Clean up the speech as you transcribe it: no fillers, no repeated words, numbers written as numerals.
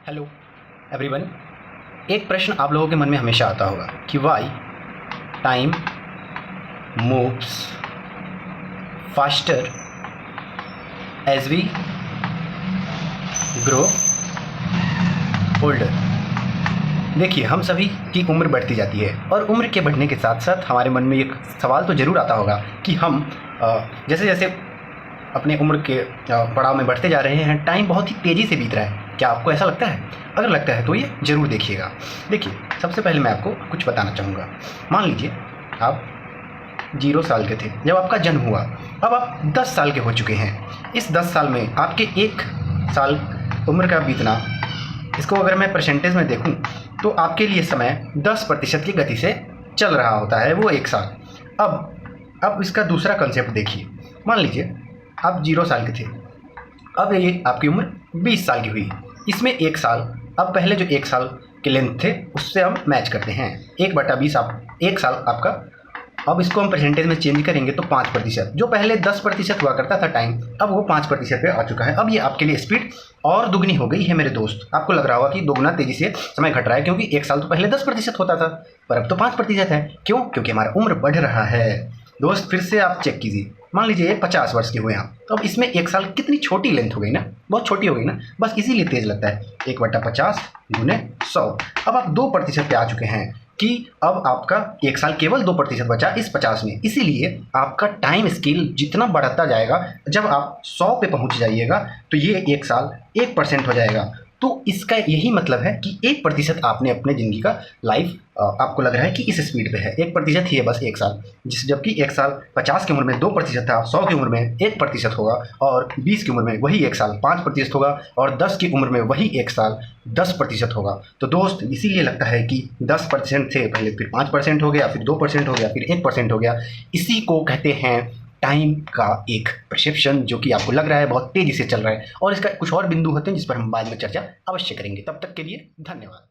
Hello everyone. एक प्रश्न आप लोगों के मन में हमेशा आता होगा कि why time moves faster as we grow older. देखिए, हम सभी की उम्र बढ़ती जाती है और उम्र के बढ़ने के साथ साथ हमारे मन में एक सवाल तो ज़रूर आता होगा कि हम जैसे जैसे अपने उम्र के पड़ाव में बढ़ते जा रहे हैं, टाइम बहुत ही तेज़ी से बीत रहा है। क्या आपको ऐसा लगता है? अगर लगता है तो ये ज़रूर देखिएगा। देखिए, सबसे पहले मैं आपको कुछ बताना चाहूँगा। मान लीजिए आप 0 साल के थे जब आपका जन्म हुआ। अब आप 10 साल के हो चुके हैं। इस 10 साल में आपके 1 साल उम्र का बीतना, इसको अगर मैं परसेंटेज में देखूं तो आपके लिए समय 10% की गति से चल रहा होता है, वो 1 साल। अब इसका दूसरा कंसेप्ट देखिए। मान लीजिए आप 0 साल के थे, अब ये आपकी उम्र 20 साल की हुई। इसमें 1 साल, अब पहले जो 1 साल के लेंथ थे उससे हम मैच करते हैं। 1/20 आप 1 साल आपका। अब इसको हम परसेंटेज में चेंज करेंगे तो 5%। जो पहले 10% हुआ करता था टाइम, अब वो 5% पे आ चुका है। अब ये आपके लिए स्पीड और दुगनी हो गई है मेरे दोस्त। आपको लग रहा होगा कि दोगुना तेज़ी से समय घट रहा है, क्योंकि 1 साल तो पहले 10% होता था, पर अब तो 5% है। क्यों? क्योंकि हमारा उम्र बढ़ रहा है। दोस्त, फिर से आप चेक कीजिए। मान लीजिए 50 वर्ष के हुए आप, तो अब इसमें 1 साल कितनी छोटी लेंथ हो गई ना, बहुत छोटी हो गई ना। बस इसीलिए तेज़ लगता है। 1/50 × 100। अब आप 2% पे आ चुके हैं कि अब आपका 1 साल केवल 2% बचा इस 50 में। इसीलिए आपका टाइम स्केल जितना बढ़ता जाएगा, जब आप 100 पे पहुंच जाइएगा तो ये 1 साल 1% हो जाएगा। तो इसका यही मतलब है कि 1% आपने अपने ज़िंदगी का लाइफ, आपको लग रहा है कि इस स्पीड पे है। 1% ही है बस 1 साल। जबकि 1 साल 50 की उम्र में 2% था, 100 की उम्र में 1% होगा, और 20 की उम्र में वही 1 साल 5% होगा, और 10 की उम्र में वही 1 साल 10% होगा। तो दोस्त, इसीलिए लगता है कि 10% थे पहले, फिर 5% हो गया, फिर 2% हो गया, फिर 1% हो गया। इसी को कहते हैं टाइम का एक परसेप्शन, जो कि आपको लग रहा है बहुत तेज़ी से चल रहा है। और इसका कुछ और बिंदु होते हैं जिस पर हम बाद में चर्चा अवश्य करेंगे। तब तक के लिए धन्यवाद।